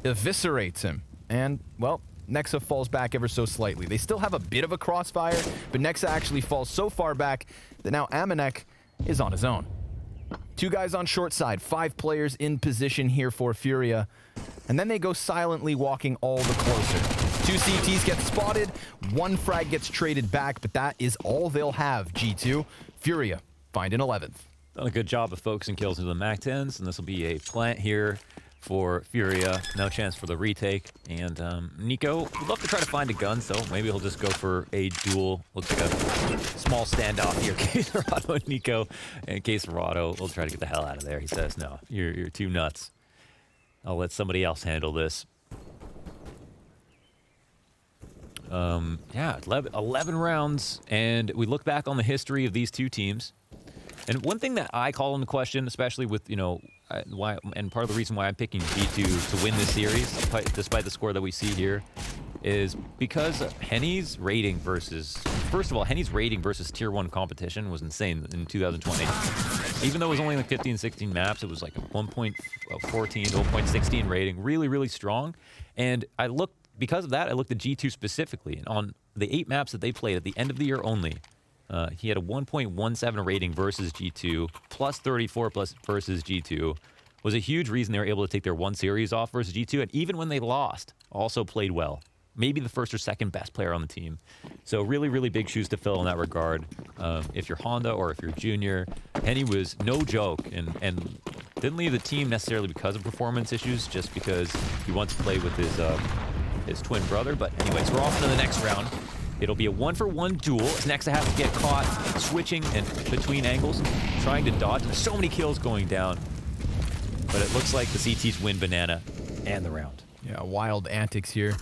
eviscerates him. And, well, Nexa falls back ever so slightly. They still have a bit of a crossfire, but Nexa actually falls so far back that now Amanek is on his own. 2 guys on short side, 5 players in position here for Furia. And then they go silently walking all the closer. 2 CTs get spotted, 1 frag gets traded back, but that is all they'll have, G2. Furia find an 11th. Done a good job of focusing kills into the MAC-10s, and this will be a plant here for Furia. No chance for the retake. And Nico would love to try to find a gun, so maybe he'll just go for a duel. Looks like a small standoff here. Caserado and Nico. And Caserado will try to get the hell out of there. He says, no, you're too nuts. I'll let somebody else handle this. Yeah, 11 rounds, and we look back on the history of these 2 teams. And one thing that I call into question, especially with, why, and part of the reason why I'm picking G2 to win this series, despite the score that we see here, is because Henny's rating versus, first of all, Henny's rating versus Tier 1 competition was insane in 2020. Even though it was only like 15, 16 maps, it was like a 1.14 to 1.16 rating, really, really strong. And because of that, I looked at G2 specifically, and on the 8 maps that they played at the end of the year only, he had a 1.17 rating versus G2, plus 34 plus versus G2. Was a huge reason they were able to take their 1 series off versus G2, and even when they lost, also played well. Maybe the first or second best player on the team. So really, really big shoes to fill in that regard. If you're Honda or if you're Junior, Henny was no joke, and didn't leave the team necessarily because of performance issues, just because he wants to play with his twin brother. But anyways, we're off to the next round. It'll be a 1-for-1 duel. Nexa has to get caught switching and between angles, trying to dodge. There's so many kills going down. But it looks like the CTs win Banana and the round. Yeah, wild antics here.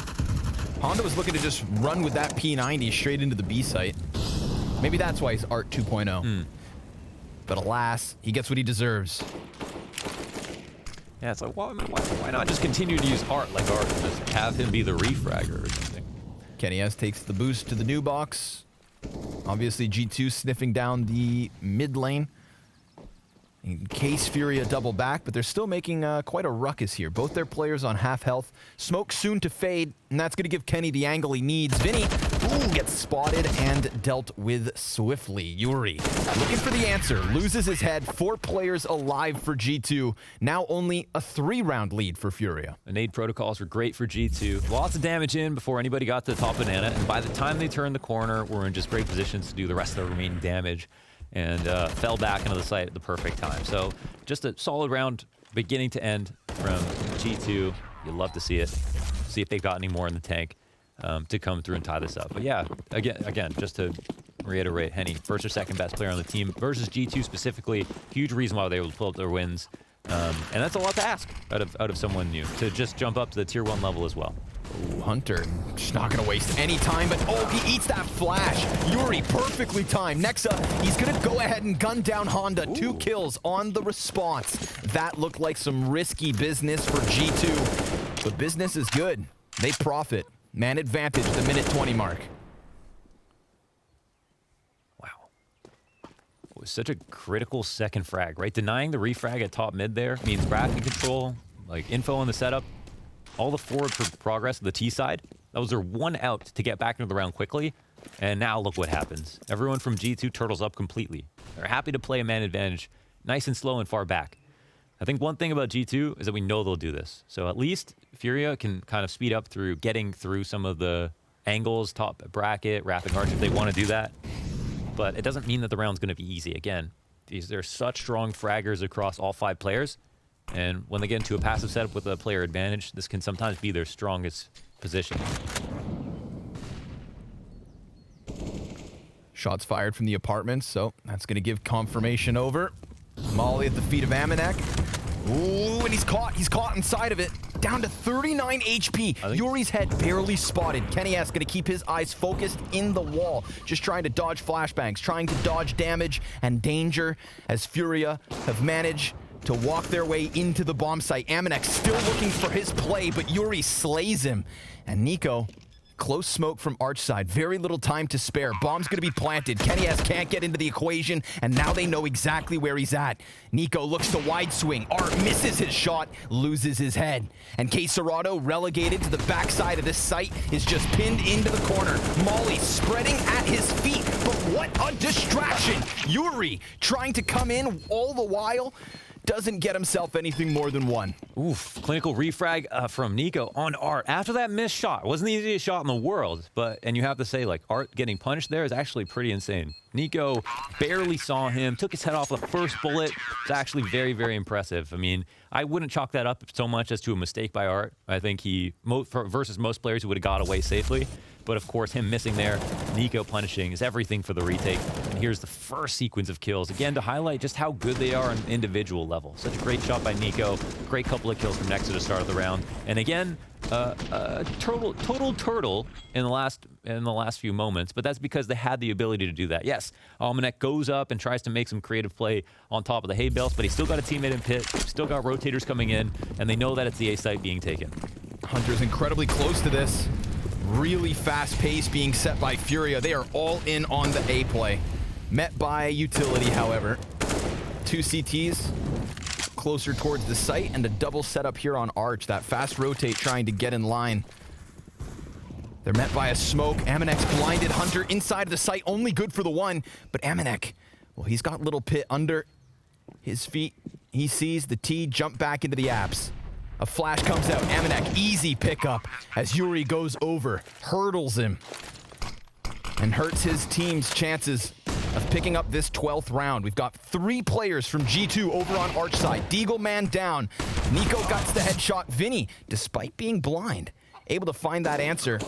Honda was looking to just run with that P90 straight into the B site. Maybe that's why he's Art 2.0. But alas, he gets what he deserves. Yeah, it's like, why not just continue to use Art like Art and just have him be the refragger or something? Kenny S takes the boost to the new box. Obviously, G2 sniffing down the mid lane. In case Furia double back, but they're still making quite a ruckus here. Both their players on half health. Smoke soon to fade, and that's going to give Kenny the angle he needs. Vinny gets spotted and dealt with swiftly. Yuri looking for the answer. Loses his head. 4 players alive for G2. Now only a 3-round lead for Furia. The nade protocols were great for G2. Lots of damage in before anybody got to the top Banana, and by the time they turned the corner, we're in just great positions to do the rest of the remaining damage. And fell back into the site at the perfect time. So just a solid round beginning to end from G2. You'd love to see it. See if they've got any more in the tank to come through and tie this up. But yeah, again, just to reiterate, Henny, first or second best player on the team versus G2 specifically. Huge reason why they were able to pull up their wins. And that's a lot to ask out of someone new to just jump up to the tier 1 level as well. Ooh, Hunter, just not going to waste any time, but he eats that flash. Yuri, perfectly timed. Nexa, he's going to go ahead and gun down Honda. Ooh. 2 kills on the response. That looked like some risky business for G2, but business is good. They profit. Man advantage, the minute 20 mark. Wow. was such a critical second frag, right? Denying the refrag at top mid there means bracket control, like info on the setup, all the forward progress of the T side. That was their one out to get back into the round quickly. And now look what happens. Everyone from G2 turtles up completely. They're happy to play a man advantage, nice and slow and far back. I think one thing about G2 is that we know they'll do this. So at least Furia can kind of speed up through getting through some of the angles, top bracket, wrapping arch if they want to do that. But it doesn't mean that the round's going to be easy. Again, they're such strong fraggers across all 5 players. And when they get into a passive setup with a player advantage, this can sometimes be their strongest position. Shots fired from the apartments, so that's going to give confirmation over. Molly at the feet of Amanek. Ooh, and he's caught inside of it. Down to 39 HP. Yuri's head barely spotted. Kenny S going to keep his eyes focused in the wall, just trying to dodge flashbangs, trying to dodge damage and danger as Furia have managed to walk their way into the bomb site. Amanek still looking for his play, but Yuri slays him. And Nico, close smoke from Arch side. Very little time to spare. Bomb's going to be planted. Kenny S can't get into the equation, and now they know exactly where he's at. Nico looks to wide swing. Art misses his shot, loses his head. And K Serrato, relegated to the backside of this site, is just pinned into the corner. Molly spreading at his feet, but what a distraction! Yuri trying to come in all the while, doesn't get himself anything more than one. Oof, clinical refrag from Nico on Art. After that missed shot, wasn't the easiest shot in the world, and you have to say, like, Art getting punished there is actually pretty insane. Nico barely saw him, took his head off the first bullet. It's actually very, very impressive. I mean, I wouldn't chalk that up so much as to a mistake by Art. I think he, versus most players who would have got away safely. But of course, him missing there, Nico punishing is everything for the retake. And here's the first sequence of kills, again, to highlight just how good they are on an individual level. Such a great shot by Nico, great couple of kills from Nexa to start of the round. And again, total turtle in the last few moments, but that's because they had the ability to do that. Yes, Almanac goes up and tries to make some creative play on top of the hay bales, but he's still got a teammate in pit, still got rotators coming in, and they know that it's the A site being taken. Hunter's incredibly close to this. Really fast pace being set by Furia. They are all in on the A play. Met by utility, however. 2 CTs closer towards the site and a double setup here on Arch. That fast rotate trying to get in line. They're met by a smoke. Amanek's blinded. Hunter inside of the site, only good for the one. But Amanek, well, he's got little pit under his feet. He sees the T jump back into the apps. A flash comes out. Amanek, easy pickup as Yuri goes over, hurdles him, and hurts his team's chances of picking up this 12th round. We've got 3 players from G2 over on Arch side. Deagle man down. Nico guts the headshot. Vinny, despite being blind, able to find that answer.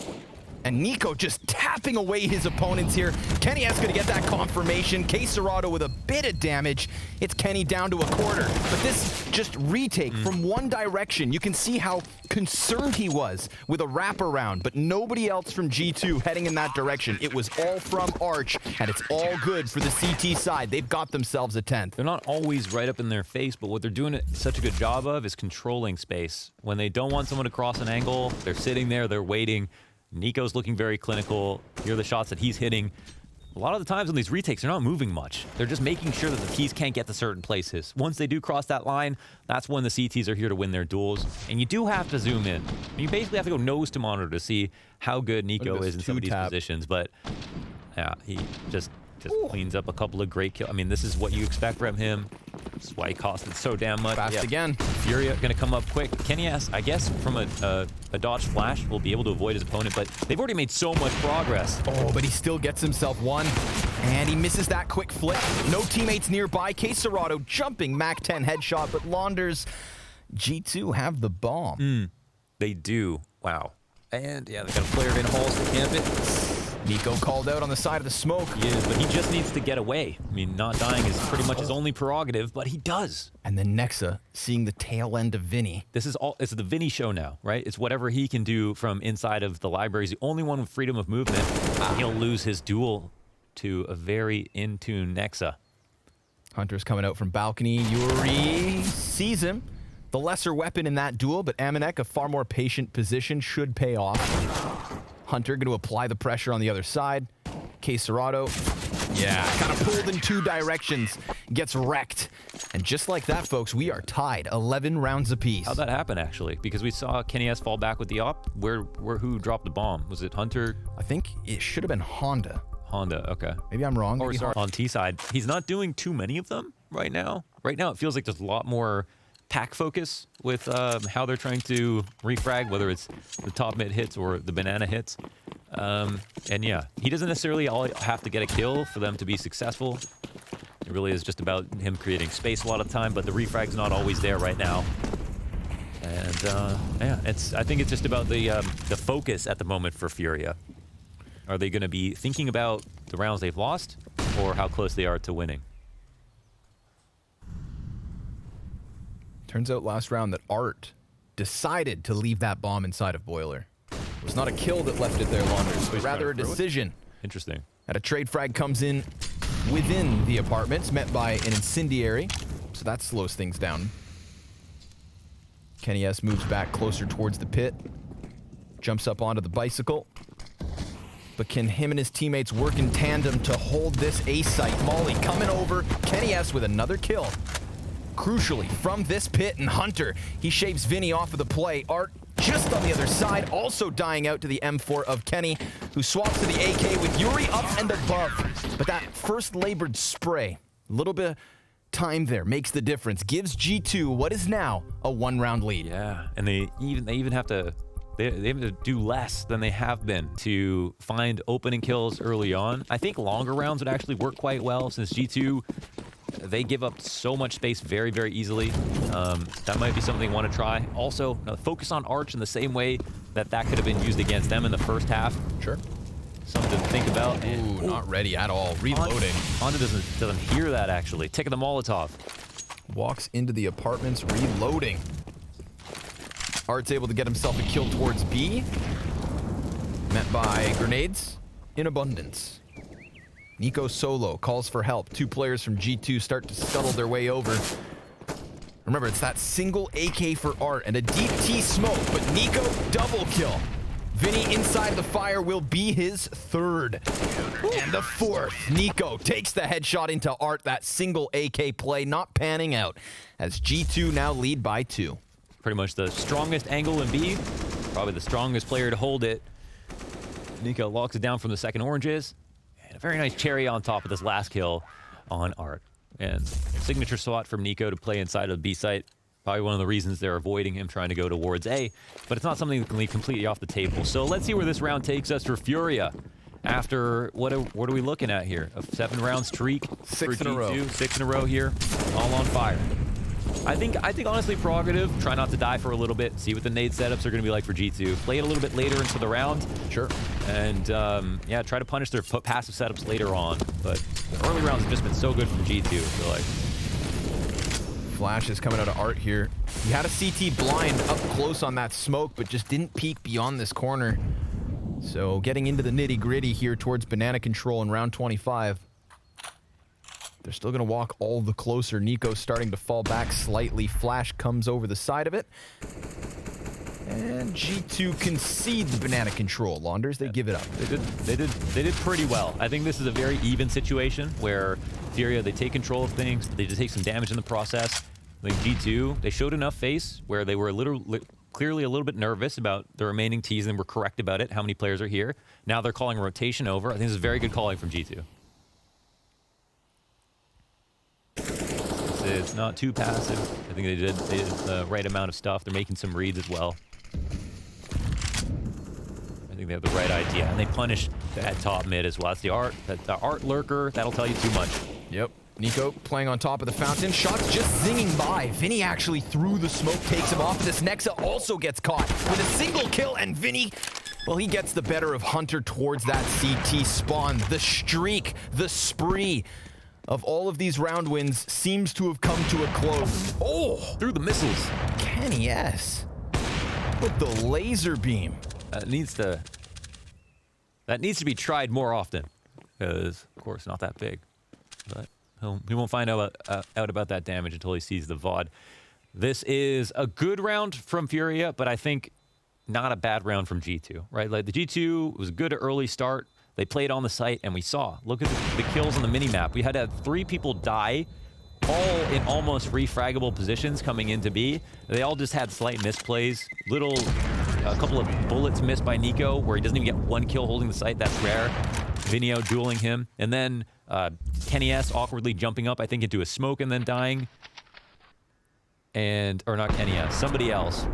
And Nico just tapping away his opponents here. Kenny S gonna get that confirmation. K Serrato with a bit of damage. It's Kenny down to a quarter. But this just retake from one direction. You can see how concerned he was with a wraparound, but nobody else from G2 heading in that direction. It was all from Arch, and it's all good for the CT side. They've got themselves a 10th. They're not always right up in their face, but what they're doing such a good job of is controlling space. When they don't want someone to cross an angle, they're sitting there, they're waiting. Nico's looking very clinical. Here are the shots that he's hitting. A lot of the times on these retakes, they're not moving much. They're just making sure that the T's can't get to certain places. Once they do cross that line, that's when the CTs are here to win their duels. And you do have to zoom in. You basically have to go nose to monitor to see how good Nico is in some of these positions. But yeah, he just cleans up a couple of great kills. I mean, this is what you expect from him. This is why he costed so damn much. Fast again. Furia gonna come up quick. Kenny S, I guess, from a dodge flash, will be able to avoid his opponent, but they've already made so much progress. Oh, but he still gets himself one. And he misses that quick flip. No teammates nearby. K Serrato jumping Mac 10 headshot, but Launders, G2 have the bomb. They do. Wow. And yeah, they got a player in halls to camp it. Nico called out on the side of the smoke. He is, but he just needs to get away. I mean, not dying is pretty much his only prerogative, but he does. And then Nexa seeing the tail end of Vinny. This is all, it's the Vinny show now, right? It's whatever he can do from inside of the library. He's the only one with freedom of movement. He'll lose his duel to a very in-tune Nexa. Hunter's coming out from balcony. Yuri sees him. The lesser weapon in that duel, but Amanek, a far more patient position, should pay off. Hunter going to apply the pressure on the other side. K Serrato Yeah, kind of pulled in two directions, gets wrecked. And just like that, folks, we are tied 11 rounds apiece. How'd that happen, actually? Because we saw Kenny S fall back with the op. Who dropped the bomb? Was it Hunter? I think it should have been Honda. Honda, okay. Maybe I'm wrong. Or Maybe sorry, on T side, he's not doing too many of them right now. Right now, it feels like there's a lot more pack focus with how they're trying to refrag, whether it's the top mid hits or the banana hits. And yeah, he doesn't necessarily all have to get a kill for them to be successful. It really is just about him creating space a lot of the time, but the refrag's not always there right now. And yeah, I think it's just about the focus at the moment for Furia. Are they going to be thinking about the rounds they've lost, or how close they are to winning? Turns out last round that Art decided to leave that bomb inside of Boiler. It was not a kill that left it there, Launders, but rather a decision. Interesting. And a trade frag comes in within the apartments, met by an incendiary, so that slows things down. Kenny S moves back closer towards the pit, jumps up onto the bicycle. But can him and his teammates work in tandem to hold this A site? Molly coming over, Kenny S with another kill. Crucially, from this pit, and Hunter, he shaves Vinny off of the play. Art just on the other side, also dying out to the M4 of Kenny, who swaps to the AK with Yuri up and above. But that first labored spray, a little bit of time there, makes the difference. Gives G2 what is now a one-round lead. Yeah, and they even have to... They have to do less than they have been to find opening kills early on. I think longer rounds would actually work quite well since G2, they give up so much space very, very easily. That might be something they want to try. Also, focus on Arch in the same way that could have been used against them in the first half. Sure. Something to think about. Ooh, not ready at all. Reloading. Honda doesn't hear that, actually. Taking the Molotov. Walks into the apartments, reloading. Art's able to get himself a kill towards B. Met by grenades in abundance. Nico solo calls for help. Two players from G2 start to scuttle their way over. Remember, it's that single AK for Art and a deep T smoke, but Nico double kill. Vinny inside the fire will be his third. And the fourth. Nico takes the headshot into Art. That single AK play not panning out as G2 now lead by 2. Pretty much the strongest angle in B. Probably the strongest player to hold it. Nico locks it down from the second oranges. And a very nice cherry on top of this last kill on Art. And signature spot from Nico to play inside of the B site. Probably one of the reasons they're avoiding him trying to go towards A. But it's not something that can leave completely off the table. So let's see where this round takes us for Furia. After, what are we looking at here? A 7-round streak Six for in a row. G2. 6 in a row here. All on fire. I think honestly prerogative. Try not to die for a little bit. See what the nade setups are going to be like for G2. Play it a little bit later into the round. Sure. And yeah, try to punish their passive setups later on. But the early rounds have just been so good from G2. I feel like. Flash is coming out of Art here. He had a CT blind up close on that smoke, but just didn't peek beyond this corner. So getting into the nitty gritty here towards banana control in round 25. They're still going to walk all the closer. Nico's starting to fall back slightly. Flash comes over the side of it. And G2 concede the banana control. Launders, they give it up. They did pretty well. I think this is a very even situation where Furia, they take control of things. They just take some damage in the process. I think G2, they showed enough face where they were clearly a little bit nervous about the remaining Ts and were correct about it, how many players are here. Now they're calling rotation over. I think this is very good calling from G2. It's not too passive. I think they did the right amount of stuff. They're making some reads as well. I think they have the right idea. And they punish that top mid as well. That's the Art lurker. That'll tell you too much. Yep. Nico playing on top of the fountain. Shots just zinging by. Vinny actually through the smoke, takes him off. This Nexa also gets caught with a single kill, and Vinny, well, he gets the better of Hunter towards that CT spawn. The streak, the spree of all of these round wins seems to have come to a close. Oh! Through the missiles. Kenny S. with the laser beam. That needs to be tried more often. Because, of course, not that big. But he won't find out about that damage until he sees the VOD. This is a good round from Furia, but I think not a bad round from G2, right? Like, the G2 was a good early start. They played on the site, and we saw. Look at the kills on the mini-map. We had to have 3 people die, all in almost refraggable positions coming into B. They all just had slight misplays. A couple of bullets missed by Nico, where he doesn't even get 1 kill holding the site. That's rare. Vinny dueling him. And then Kenny S awkwardly jumping up, I think, into a smoke and then dying. Or not Kenny S, somebody else.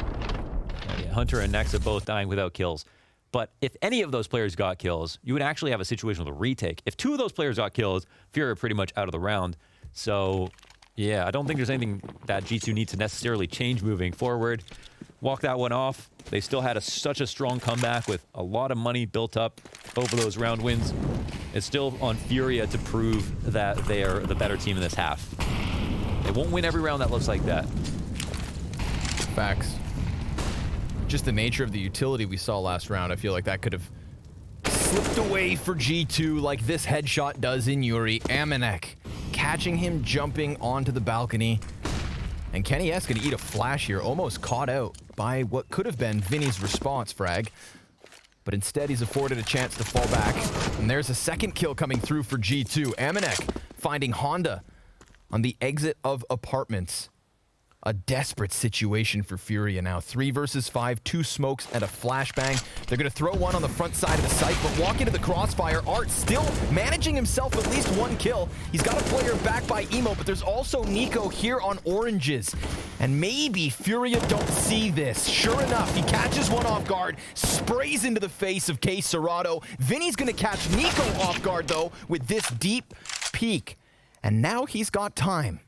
Hunter and Nexa both dying without kills. But if any of those players got kills, you would actually have a situation with a retake. If 2 of those players got kills, Furia are pretty much out of the round. So, yeah, I don't think there's anything that G2 needs to necessarily change moving forward. Walk that one off. They still had such a strong comeback with a lot of money built up over those round wins. It's still on Furia to prove that they are the better team in this half. They won't win every round that looks like that. Facts. Just the nature of the utility we saw last round, I feel like that could have slipped away for G2 like this headshot does in Yuri. Amanek catching him jumping onto the balcony. And Kenny S gonna eat a flash here, almost caught out by what could have been Vinny's response frag. But instead, he's afforded a chance to fall back. And there's a second kill coming through for G2. Amanek finding Honda on the exit of apartments. A desperate situation for Furia now. 3 versus 5, 2 smokes and a flashbang. They're going to throw one on the front side of the site, but walk into the crossfire. Art still managing himself at least 1 kill. He's got a player back by Emo, but there's also Nico here on oranges. And maybe Furia don't see this. Sure enough, he catches one off guard, sprays into the face of K. Serrato. Vinny's going to catch Nico off guard, though, with this deep peek. And now he's got time.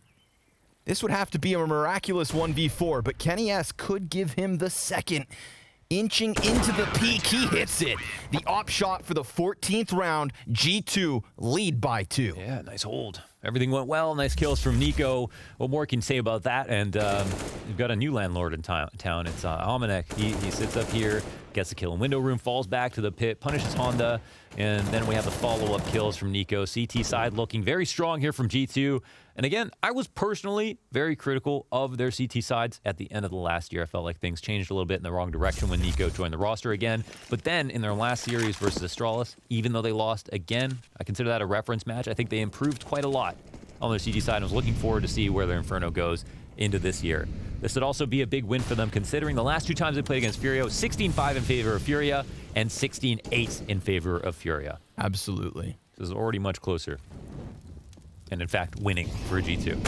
This would have to be a miraculous 1v4, but Kenny S could give him the second. Inching into the peak, he hits it. The op shot for the 14th round. G2 lead by 2. Yeah, nice hold. Everything went well. Nice kills from Nico. What more can you say about that? And we've got a new landlord in town. It's Amanek. He sits up here, gets a kill in window room, falls back to the pit, punishes Honda, and then we have the follow-up kills from Nico. CT side looking very strong here from G2. And again, I was personally very critical of their CT sides at the end of the last year. I felt like things changed a little bit in the wrong direction when Nico joined the roster again. But then in their last series versus Astralis, even though they lost again, I consider that a reference match. I think they improved quite a lot on their CT side. I was looking forward to see where their Inferno goes into this year. This would also be a big win for them, considering the last 2 times they played against Furia, 16-5 in favor of Furia and 16-8 in favor of Furia. Absolutely. This is already much closer. And in fact, winning for G2.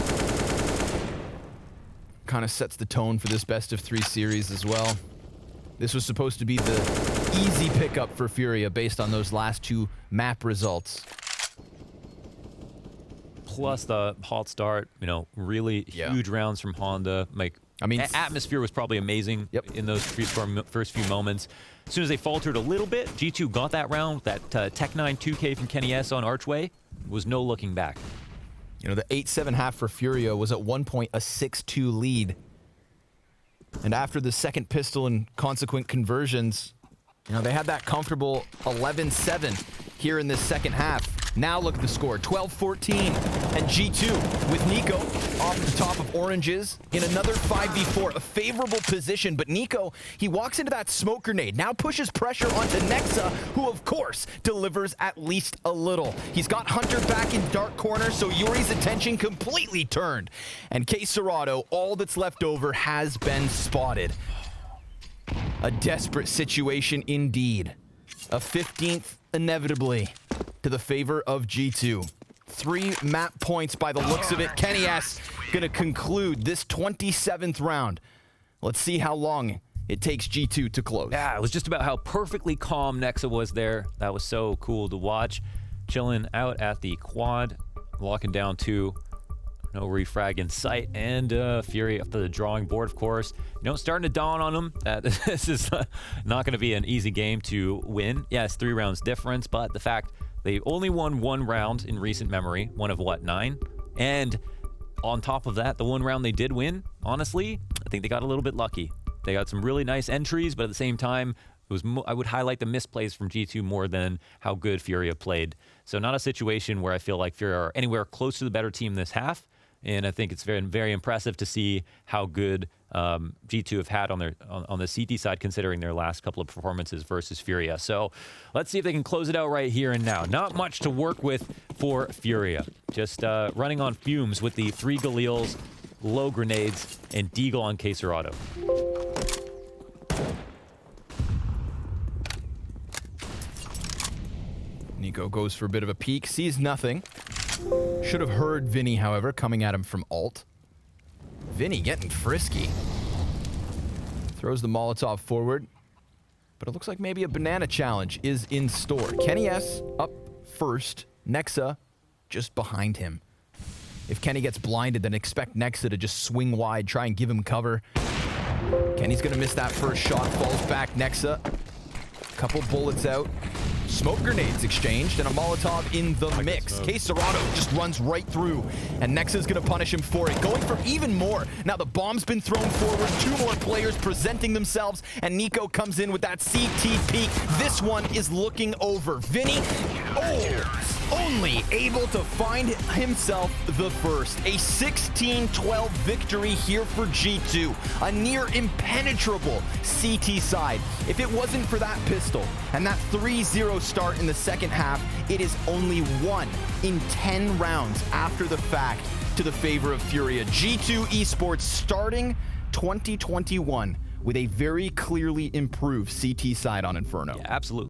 Kind of sets the tone for this best of 3 series as well. This was supposed to be the easy pickup for Furia based on those last 2 map results. Plus the hot start, really huge rounds from Honda. Atmosphere was probably amazing in those first few moments. As soon as they faltered a little bit, G2 got that round. That Tech 9 2K from Kenny S on Archway was no looking back. The 8-7 half for Furia was at one point a 6-2 lead. And after the second pistol and consequent conversions, they had that comfortable 11-7 here in this second half. Now look at the score, 12-14. And G2 with Nico off the top of oranges in another 5v4, a favorable position. But Nico, he walks into that smoke grenade, now pushes pressure onto Nexa, who of course delivers at least a little. He's got Hunter back in dark corner, so Yuri's attention completely turned. And K. Serrato, all that's left over has been spotted. A desperate situation indeed. A 15th inevitably to the favor of G2. 3 map points by the looks of it. Kenny S gonna conclude this 27th round. Let's see how long it takes G2 to close. Yeah, it was just about how perfectly calm Nexa was there. That was so cool to watch. Chilling out at the quad, locking down 2. No refrag in sight, and Fury up to the drawing board, of course. Starting to dawn on them that this is not going to be an easy game to win. Yes, 3 rounds difference, but the fact they only won 1 round in recent memory, one of what, 9? And on top of that, the 1 round they did win, honestly, I think they got a little bit lucky. They got some really nice entries, but at the same time, I would highlight the misplays from G2 more than how good Furia played. So not a situation where I feel like Furia are anywhere close to the better team this half. and I think it's very, very impressive to see how good G2 have had on their on the CT side, considering their last couple of performances versus Furia. So let's see if they can close it out right here and now. Not much to work with for Furia. Just running on fumes with the 3 Galils, low grenades, and Deagle on Caserado. Nico goes for a bit of a peek, sees nothing. Should have heard Vinny, however, coming at him from alt. Vinny getting frisky. Throws the Molotov forward. But it looks like maybe a banana challenge is in store. Kenny S up first. Nexa just behind him. If Kenny gets blinded, then expect Nexa to just swing wide, try and give him cover. Kenny's going to miss that first shot. Falls back. Nexa. Couple bullets out. Smoke grenades exchanged and a Molotov in the mix. Caserado just runs right through, and Nexa's gonna punish him for it. Going for even more. Now the bomb's been thrown forward. 2 more players presenting themselves, and Nico comes in with that CT peek. This one is looking over. Vinny, only able to find himself the first. A 16-12 victory here for G2. A near impenetrable CT side. If it wasn't for that pistol and that 3-0 start in the second half, it is only 1 in 10 rounds after the fact to the favor of Furia. G2 Esports starting 2021 with a very clearly improved CT side on Inferno. Yeah, absolutely.